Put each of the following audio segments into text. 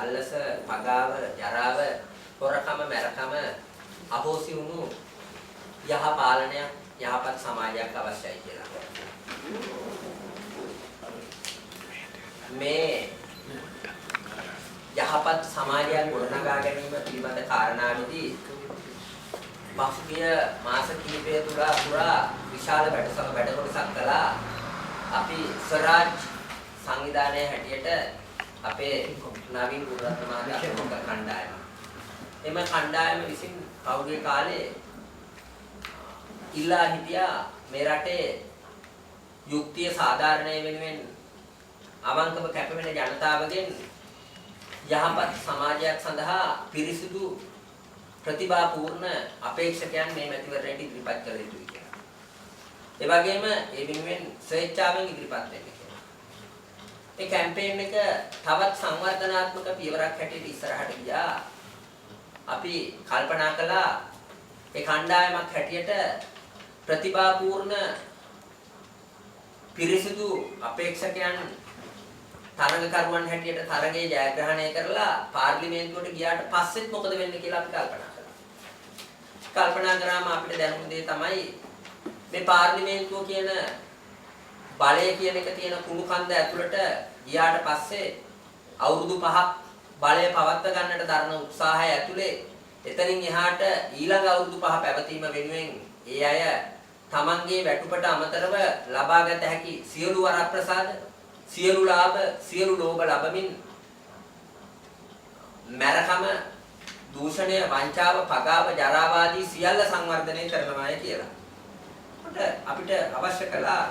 අල්ලස, පගාව, ජරාව, හොරකම, මැරකම අහෝසි වුණු යහ පාලනයක්, යහපත් සමාජයක් අවශ්‍යයි කියලා. මේ යහපත් සමාජයක් ගොඩනගා ගැනීම පිළිබඳ කාරණාවේදී පසුගිය මාස කිහිපය තුළ පුරා විශාල වැඩකොටසක් කළා. අපි ස්වරාජ් සංවිධානයේ හැටියට අපේ නවීන් ගුණරත්න මහතා කණ්ඩායම. එම කණ්ඩායම විසින් පෞද්ගලික කාලේ ඉල්ලා හිටියා මේ රටේ යුක්තිය සාධාරණය වෙනුවෙන් අවංකව කැපවෙන ජනතාවගෙන් යහපත් සමාජයක් සඳහා පිරිසිදු ප්‍රතිභාපූර්ණ අපේක්ෂකයන් මේ මැතිවරණයට ඉදිරිපත් කළ යුතුයි කියලා. ඒ වගේම ඒ වෙනුවෙන් ස්වේච්ඡාවෙන් ඉදිරිපත් වෙන්න කියලා. මේ කැම්පේන් එක තවත් සංවර්ධනාත්මක පියවරක් හැටියට ඉස්සරහට ගියා. අපි කල්පනා කළා ඒ කණ්ඩායමක් හැටියට ප්‍රතිභාපූර්ණ පිරිසිදු අපේක්ෂකයන් තරඟකරුවන් හැටියට තරගයේ ජයග්‍රහණය කරලා පාර්ලිමේන්තුවට ගියාට පස්සෙත් මොකද වෙන්නේ කියලා අපි කල්පනා කළා. කල්පනා කරාම අපිට දැනුම් දෙය තමයි මේ පාර්ලිමේන්තුව කියන බලය කියන එක තියෙන කුණු කන්ද ඇතුළට ගියාට පස්සේ අවුරුදු 5ක් බලය පවත්වා ගන්නට දරන උත්සාහය ඇතුලේ එතනින් එහාට ඊළඟ අවුරුදු 5 පැවතීම වෙනුවෙන් ඒ අය තමන්ගේ වැටුපට අමතරව ලබාගත හැකි සියලු වරප්‍රසාද සියලු ලාභ සියලු ලෝභ ලැබමින් මරකම දූෂණය වංචාව පගාව ජරාව ආදී සියල්ල සංවර්ධනය කරනවායි කියලා. අපිට අවශ්‍ය කළා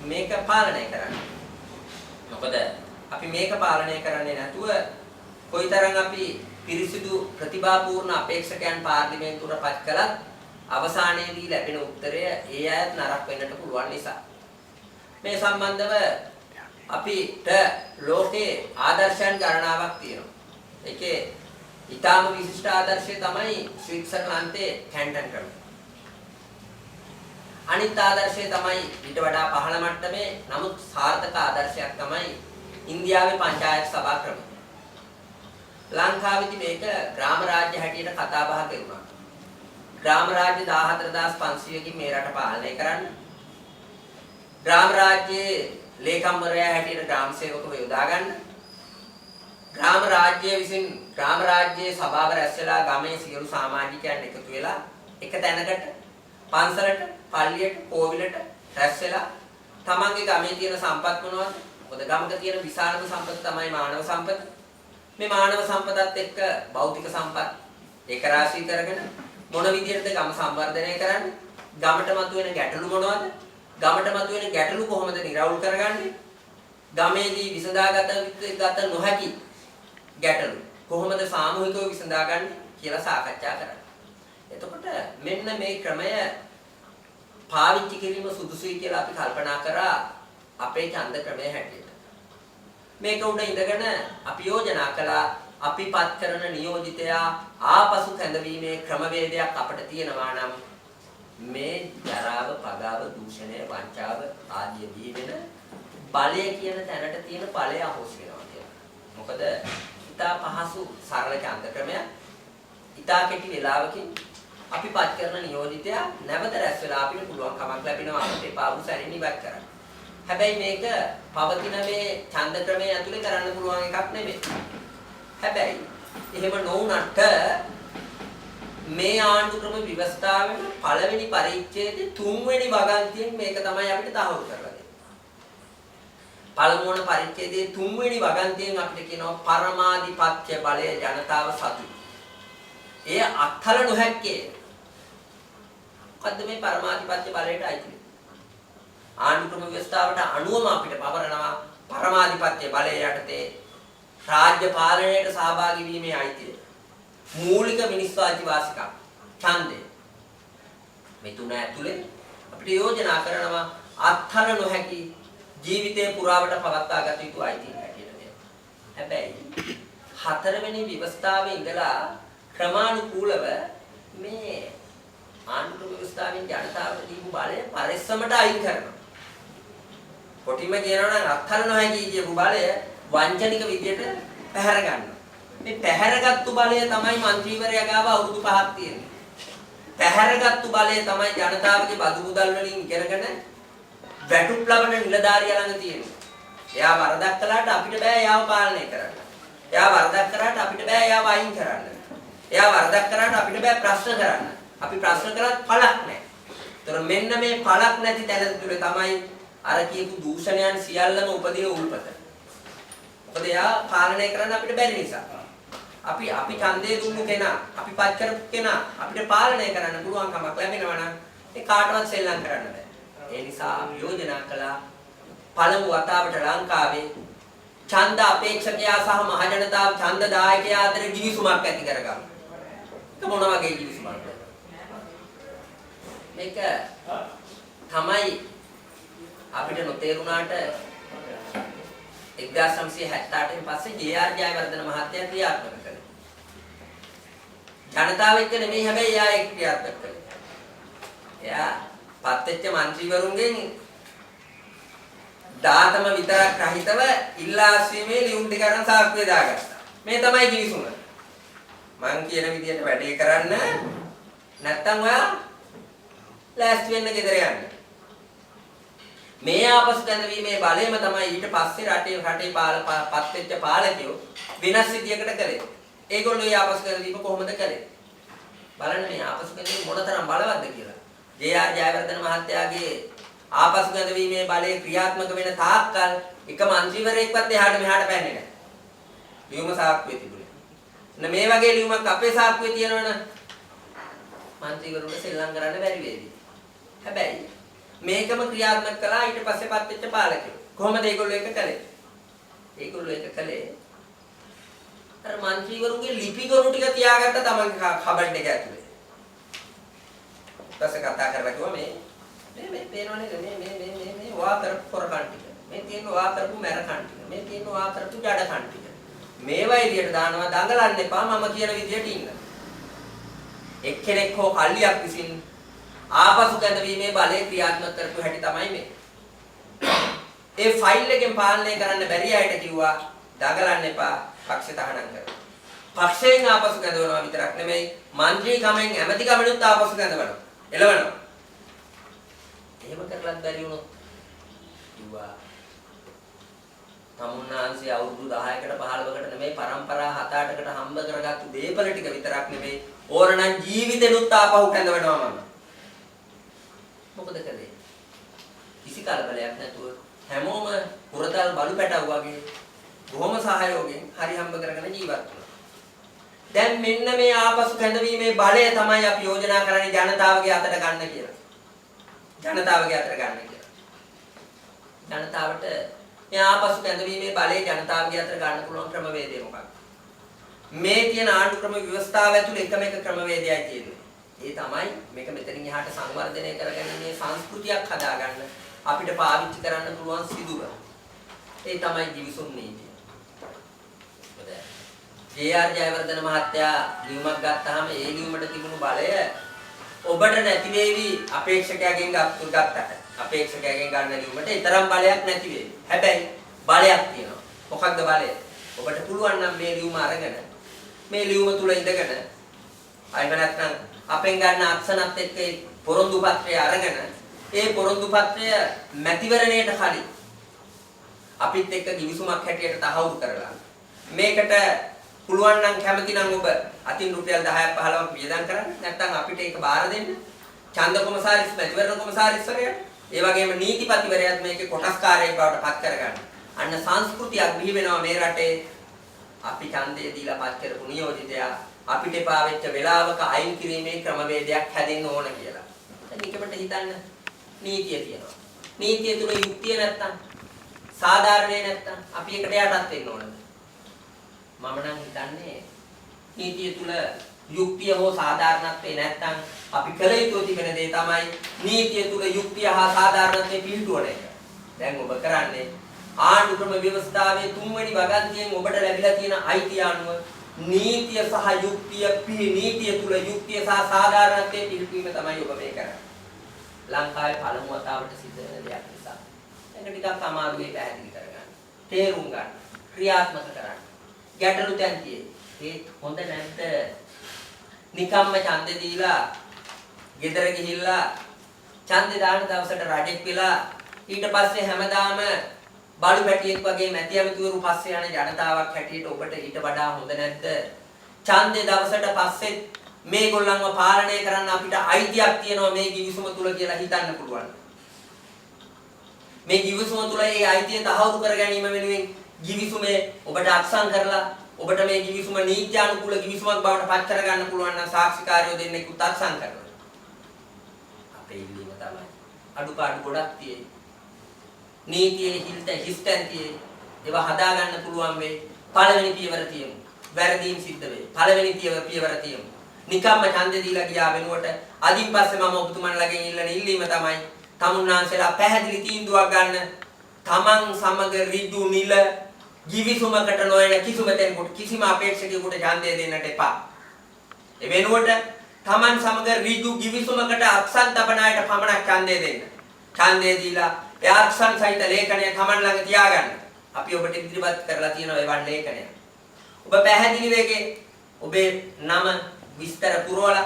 මේක පාලනය කරන්න. මොකද අපි මේක පාලනය කරන්නේ නැතුව කොයිතරම් අපි පිරිසිදු ප්‍රතිභාපූර්ණ අපේක්ෂකයන් පාර්ලිමේන්තුවට පත් කළත් අවසානයේදී ලැබෙන උත්තරය ඒ අයත් නරක වෙන්නට පුළුවන් නිසා මේ සම්බන්ධව අපිට ලෝකේ ආදර්ශයන් ගණනාවක් තියෙනවා. ඒකේ ඊටාම විශිෂ්ට ආදර්ශය තමයි ස්විට්සර්ලන්තයේ කැන්ටන් ක්‍රමය. අනිත් ආදර්ශය තමයි ඊට වඩා පහළ මට්ටමේ නමුත් සාර්ථක ආදර්ශයක් තමයි ඉන්දියාවේ පංචායත් සභා ක්‍රමය. ලංකාවේදී මේක ග්‍රාම රාජ්‍ය හැටියට කතා බහ කෙරුණා. ග්‍රාම රාජ්‍ය 14500කින් මේ රට පාලනය කරන්න. ග්‍රාම රාජ්‍යයේ ලේකම්වරයා හැටියට ග්‍රාම සේවකව යොදා ගන්න. ග්‍රාම රාජ්‍ය විසින් ග්‍රාම රාජ්‍යයේ සභාව රැස් වෙලා ගමේ සියලු සමාජිකයන් එකතු වෙලා එක තැනකට පන්සලට, පල්ලියට, කෝවිලට රැස් වෙලා තමන්ගේ ගමේ තියෙන සම්පත් මොනවද? මොකද ගමක තියෙන විශාලම සම්පත තමයි මානව සම්පත. මේ මානව සම්පතත් එක්ක භෞතික සම්පත් ඒක රාශී කරගෙන මොන විදිහටද ගම සංවර්ධනය කරන්නේ? ගමට මතුවෙන ගැටලු මොනවද? ගමට මතුවෙන ගැටලු කොහොමද නිරවුල් කරගන්නේ? ගමේදී විසඳාගත නොහැකි ගැටලු කොහොමද සාමූහිකව විසඳාගන්නේ කියලා සාකච්ඡා කරන්නේ. එතකොට මෙන්න මේ ක්‍රමය පාවිච්චි කිරීම සුදුසුයි කියලා අපි කල්පනා කරා අපේ ඡන්ද ක්‍රමය හැටියට. මේක උඩ ඉඳගෙන අපි යෝජනා කළා අපි පත් කරන නියෝජිතයා ආපසු කැඳවීමේ ක්‍රමවේදයක් අපිට තියෙනවා නම් මේ ජරාව, පගාව, දූෂණය, වංචාව ආදී දීවෙන බලය කියන තැනට තියෙන බලය අහෝස් වෙනවා කියලා. මොකද ඉතා පහසු සරල ඡන්ද ක්‍රමයක්. ඉතා කෙටි වේලාවකින් අපි පත් කරන නියෝජිතයා නැවත රැස් වෙලා අපිට පුළුවන් කමක් ලැබෙනවා අපිට එපා වූ සැරින් ඉවත් කරන්න. හැබැයි මේක පවතින මේ ඡන්ද ක්‍රමයේ ඇතුලේ කරන්න පුළුවන් එකක් නෙමෙයි. හැබැයි එහෙම නොවුනට මේ ආණ්ඩු ක්‍රම ව්‍යවස්ථාවේ පළවෙනි පරිච්ඡේදයේ 3 වෙනි වගන්තියෙන් මේක තමයි අපිට තහවුරු කරලා දෙන්නේ. පළමු වන පරිච්ඡේදයේ 3 වෙනි වගන්තියෙන් අපිට කියනවා පරමාධිපත්‍ය බලය ජනතාව සතුයි. එය අත්හල නොහැක්කේ. මොකද්ද මේ පරමාධිපත්‍ය බලයට අයිති? ආණ්ඩු ක්‍රම ව්‍යවස්ථාවට අනුවම අපිට පවරනවා පරමාධිපත්‍ය බලය යටතේ රාජ්‍ය පාලනයට සහභාගී වීමේ අයිතිය. මූලික මිනිස් වාසිකම් ඡන්දය. මේ තුන ඇතුලේ අපිට යෝජනා කරනවා අත්හල නොහැකි ජීවිතේ පුරාවට පවත්වා ගත යුතු අයිතිය හැටියට. හැබැයි හතරවෙනි ව්‍යවස්ථාවේ ඉඳලා ක්‍රමානුකූලව මේ ආණ්ඩු ව්‍යවස්ථාවෙන් ජනතාවට දීපු බලය පරිස්සමට අයින් කරනවා. කොටිම කියනවා නම් අත්හල නොහැකි කියපු බලය වංචනික විදියට පැහැර ගන්නවා. මේ පැහැරගත්තු බලය තමයි മന്ത്രിවරයා ගාව අවුරුදු 5ක් තියෙන්නේ. පැහැරගත්තු බලය තමයි ජනතාවගේ බදු මුදල් වලින් ඉගෙනගෙන වැටුප් ලබන නිලධාරියා ළඟ තියෙන්නේ. එයා වරදක් කළාට අපිට බෑ එයාව පාලනය කරන්න. එයා වරදක් කරාට අපිට බෑ එයාව අයින් කරන්න. එයා වරදක් කරාට අපිට බෑ ප්‍රශ්න කරන්න. අපි ප්‍රශ්න කරත් පළක් නැහැ. ඒතර මෙන්න මේ පළක් නැති තැන තුල තමයි අර කියපු දූෂණයන් සියල්ලම උපදින උල්පත. මොකද එයා පාලනය කරන්න අපිට බැරි නිසා. අපි ඡන්දය දුන්නු කෙනා, අපි පත් කරපු කෙනා අපිට පාලනය කරන්න පුළුවන් කමක් ලැබෙනවා නම් ඒ කාටවත් සෙල්ලම් කරන්න බෑ. ඒ නිසා අපි යෝජනා කළා පළමු වතාවට ලංකාවේ ඡන්ද අපේක්ෂකයා සහ මහජනතාව ඡන්ද දායකයා අතර කිවිසුමක් ඇති කරගන්න. ඒක මොන වගේ කිවිසුමක්ද? මේක තමයි අපිට නොතේරුණාට 1978 පස්සේ ජේ.ආර්. ජයවර්ධන මහත්තයා ක්‍රියාත්මක කළේ. ජනතාව එක්ක නෙමෙයි හැබැයි එයා ඒක ක්‍රියාත්මක කළේ. එයා පත්වෙච්ච മന്ത്രിවරුන්ගෙන් දාතම විතරක් රහිතව ඉල්ලාස්වීමේ ලියුම් දෙක අරන් සාක්කුවේ දාගත්තා. මේ තමයි කිවිසුම. මං කියන විදියට වැඩේ කරන්න නැත්තම් ඔයා ලෑස්ති වෙන්න ගෙදර යන්න. මේ ආපසු දැනවීමේ බලයම තමයි ඊට පස්සේ රටේ පත් වෙච්ච පාලකයෝ වෙනස් විදියකට කළේ. ඒගොල්ලෝ මේ ආපසු දැනවීම කොහොමද කළේ? බලන්න මේ ආපසු දැනවීම මොනතරම් බලවත්ද කියලා. ජේ.ආර්. ජයවර්ධන මහත්තයාගේ ආපසු දැනවීමේ බලය ක්‍රියාත්මක වෙන තාක්කල් එක മന്ത്രിවරයෙක්වත් එහාට මෙහාට පැන්නේ නැහැ. ලියුම සාක්කුවේ තිබුණේ. මේ වගේ ලියුමක් අපේ සාක්කුවේ තියෙනවනම් മന്ത്രിවරුන්ට සෙල්ලම් කරන්න බැරි වේවි. හැබැයි මේකම ක්‍රියාත්මක කළා ඊට පස්සේ පත් වෙච්ච පාලකයෝ. කොහොමද ඒගොල්ලෝ එක කළේ? ඒගොල්ලෝ එක කළේ අර മന്ത്രിවරුන්ගේ ලිපි ගොනු ටික තියාගත්ත තමන්ගේ කබඩ් එක ඇතුලේ. ඊපස්සේ කතා කරලා කිව්වා මේ පේනවනේ මේ වා කරපු කොරකන් ටික. මේ තියෙන වා කරපු මැරකන් ටික. මේ තියෙන වා කරපු ජඩකන් ටික. මේවා එළියට දානවා දඟලන්න එපා මම කියන විදියට ඉන්න. එක්කෙනෙක් හෝ කල්ලියක් විසින් ආපසු ගැනීමේ බලය ක්‍රියාත්මක කරපු හැටි තමයි මේ. ඒ ෆයිල් එකෙන් පාලනය කරන්න බැරි අයට කිව්වා දඟලන්න එපා පක්ෂ තහනම් කරන්න. පක්ෂයෙන් ආපසු ගැනවනවා විතරක් නෙමෙයි മന്ത്രി කමෙන් ඇමති කමෙනුත් ආපසු ගැනවනවා. එළවනවා. එහෙම කරලත් බැරි වුණොත් කිව්වා තමුන්නාන්සේ අවුරුදු 10කට 15කට නෙමෙයි පරම්පරා 7-8කට හම්බ කරගත්තු දේපල ටික විතරක් නෙමෙයි ඕනනම් ජීවිතෙනුත් ආපහු කැඳවනවා මම. මොකද කළේ? කිසි කලබලයක් නැතුව හැමෝම පුරතල් බලු පැටව වගේ බොහොම සහයෝගයෙන් හරි හම්බ කරගෙන ජීවත් වුණා. දැන් මෙන්න මේ ආපසු කැඳවීමේ බලය තමයි අපි යෝජනා කරන්නේ ජනතාවගේ අතට ගන්න කියලා. ජනතාවගේ අතට ගන්න කියලා. ජනතාවට මේ ආපසු කැඳවීමේ බලය ජනතාවගේ අතට ගන්න පුළුවන් ක්‍රමවේදය මොකක්ද? මේ තියෙන ආණ්ඩු ක්‍රම ව්‍යවස්ථාව ඇතුළේ එකම එක ක්‍රමවේදයයි තියෙන්නේ. ඒ තමයි මේක මෙතනින් එහාට සංවර්ධනය කරගෙන මේ සංස්කෘතියක් හදාගන්න අපිට පාවිච්චි කරන්න පුළුවන් සිදුර. ඒ තමයි ජීවිසුන් නීතිය. ජේ.ආර්. ජයවර්ධන මහත්තයා ලියුමක් ගත්තාම ඒ ලියුමට තිබුණු බලය ඔබට නැති වේවි අපේක්ෂකයාගෙන් ගත්තට. අපේක්ෂකයාගෙන් ගන්න ලියුමට ඒ තරම් බලයක් නැති වේවි. හැබැයි බලයක් තියෙනවා. මොකක්ද බලය? ඔබට පුළුවන් නම් මේ ලියුම අරගෙන මේ ලියුම තුල ඉඳගෙන අයිව නැත්නම් අපෙන් ගන්න අක්ෂණත් එක්ක පොරොන්දු පත්‍රය අරගෙන ඒ පොරොන්දු පත්‍රය මැතිවරණයට කලින් අපිත් එක්ක කිවිසුමක් හැටියට තහවුරු කරලා මේකට පුළුවන් නම් කැමති නම් ඔබ අතින් රුපියල් 10ක් 15ක් වියදම් කරන්න නැත්නම් අපිට ඒක බාර දෙන්න ඡන්ද කොමසාරිස් මැතිවරණ කොමසාරිස්වරයාට ඒ වගේම නීතිපතිවරයාත් මේකේ කොටස්කාරයෙක් බවට පත් කරගන්න. අන්න සංස්කෘතියක් බිහි වෙනවා මේ රටේ. අපි ඡන්දය දීලා පත් කරපු නියෝජිතයා අපිට එපා වෙච්ච වෙලාවක අයින් කිරීමේ ක්‍රමවේදයක් හැදෙන්න ඕන කියලා. දැන් ඊකට හිතන්න නීතිය තියෙනවා. නීතිය තුල යුක්තිය නැත්තම් සාධාරණේ නැත්තම් අපි එකට යටත් වෙන්න ඕනද? මම නම් හිතන්නේ නීතිය තුල යුක්තිය හෝ සාධාරණත්වේ නැත්තම් අපි කළ යුතු තිබෙන දේ තමයි නීතිය තුල යුක්තිය හා සාධාරණත්වයේ පිළිතුරන එක. දැන් ඔබ කරන්නේ ආණ්ඩු ක්‍රම ව්‍යවස්ථාවේ 3 වෙනි වගන්තියෙන් ඔබට ලැබිලා තියෙන අයිතිය අනුව නීතිය සහ යුක්තිය නීතිය තුල යුක්තිය සහ සාධාරණත්වයේ පිළිපීම තමයි ඔබ මේ කරන්නේ. ලංකාවේ පළමු වතාවට සිද්ධ වෙන දෙයක් නිසා. ඒක ටිකක් අමාරුයි පැහැදිලි කරගන්න. තේරුම් ගන්න. ක්‍රියාත්මක කරන්න. ගැටලු තැන් තියෙයි. ඒ හොඳ නැද්ද? නිකම්ම ඡන්දේ දීලා ගෙදර ගිහිල්ලා ඡන්දේ දාන දවසට රජෙක් වෙලා ඊට පස්සේ හැමදාම බලු පැටියෙක් වගේ මැති ඇමතිවරු පස්සේ යන ජනතාවක් හැටියට ඔබට ඊට වඩා හොඳ නැද්ද? ඡන්දේ දවසට පස්සේ මේගොල්ලන්ව පාලනය කරන්න අපිට අයිතියක් තියෙනවා මේ කිවිසුම තුල කියලා හිතන්න පුළුවන්. මේ කිවිසුම තුල ඒ අයිතිය තහවුරු කර ගැනීම වෙනුවෙන් කිවිසුමේ ඔබට අත්සන් කරලා ඔබට මේ කිවිසුම නීත්‍යානුකූල කිවිසුමක් බවට පත් කර ගන්න පුළුවන් නම් සාක්ෂිකාරයෝ දෙන්නෙකුත් අත්සන් කරනවා. අපේ ඉල්ලීම තමයි අඩුපාඩු ගොඩක් තියෙයි. නීතියේ හිස්තැන්තියේ ඒවා හදා ගන්න පුළුවන් වෙයි. පළවෙනි පියවර තියමු. වැරදීම් සිද්ධ වෙයි. පළවෙනි පියවර තියමු. නිකම්ම ඡන්දේ දීලා ගියා වෙනුවට අදින් පස්සේ මම ඔබතුමන්ලගෙන් ඉල්ලන ඉල්ලීම තමයි තමුන්නාන්සලා පැහැදිලි තීන්දුවක් ගන්න. තමන් සමග ඍජු නිල කිවිසුමකට නොයන කිසිම දෙයකට කිසිම අපේක්ෂකයෙකුට ඡන්දය දෙන්නට එපා. ඒ වෙනුවට තමන් සමග ඍජු කිවිසුමකට අත්සන් තබන අයට පමණක් ඡන්දය දෙන්න. ඡන්දය දීලා ඒ අත්සන් සහිත ලේඛනය තමන් ළඟ තියාගන්න. අපි ඔබට ඉදිරිපත් කරලා තියෙනවා එවන් ලේඛනයක්. ඔබ පැහැදිලි වෙගේ ඔබේ නම විස්තර පුරවලා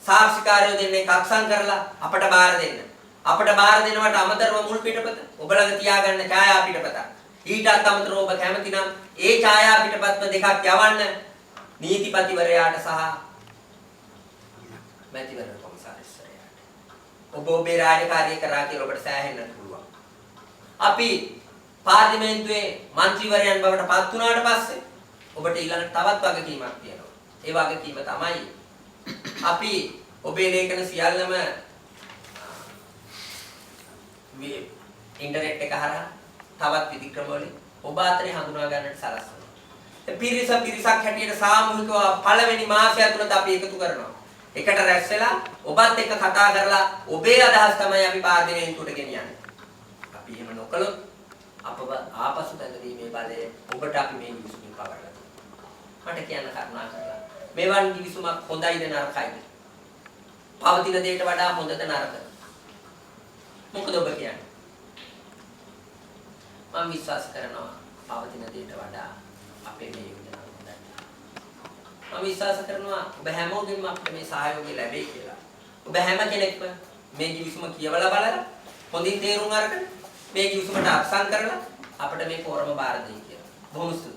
සාක්ෂිකාරයෝ දෙන්නේ කක්සන් කරලා අපට බාර දෙන්න. අපට බාර දෙනවට අමතරව මුල් පිටපත ඔබ ළඟ තියාගන්න ඡායා පිටපත. ඊටත් අමතරව ඔබ කැමති නම් ඒ ඡායා පිටපත්ම දෙකක් යවන්න නීතිපතිවරයාට සහ මැතිවරණ කොමසාරිස්වරයාට. ඔබ ඔබේ රාජකාරිය කරා කියලා ඔබට සෑහෙන්නත් පුළුවන්. අපි පාර්ලිමේන්තුවේ മന്ത്രിවරයන් බවට පත් වුණාට පස්සේ ඔබට ඊළඟ තවත් වගකීමක් තියෙනවා. ඒ වගකීම තමයි අපි ඔබේ ලේඛන සියල්ලම ඉන්ටර්නෙට් එක හරහා තවත් විධික්‍රම වලින් ඔබ අතරේ හඳුනා ගන්නට සලස්වනවා. පිරිසක් හැටියට සාමූහිකව පළවෙනි මාසය තුලත් අපි එකතු කරනවා. එකට රැස් වෙලා ඔබත් එක්ක කතා කරලා ඔබේ අදහස් තමයි අපි පාර්ලිමේන්තුවට ගෙනියන්නේ. අපි එහෙම නොකළොත් අපව ආපසු බැඳීමේ බලය ඔබට අපි මේ විශ්ුමින් පවරලා තියෙනවා. මට කියන්න කරුණා කරලා මේවන් කිවිසුමක් හොඳයිද නරකයිද? පවතින දෙයට වඩා හොඳද නරකද? මොකද ඔබ කියන්නේ? මම විශ්වාස කරනවා පවතින දෙයට වඩා අපේ මේ යෝජනාව හොඳයි. මම විශ්වාස කරනවා ඔබ හැමෝගෙම අපිට මේ සහයෝගය ලැබෙයි කියලා. ඔබ හැම කෙනෙක්ම මේ කිවිසුම කියවලා බලලා හොඳින් තේරුම් අරගෙන මේ කිවිසුමට අත්සන් කරලා අපිට මේ පෝරම බාර දෙයි කියලා. බොහොම ස්තුතියි.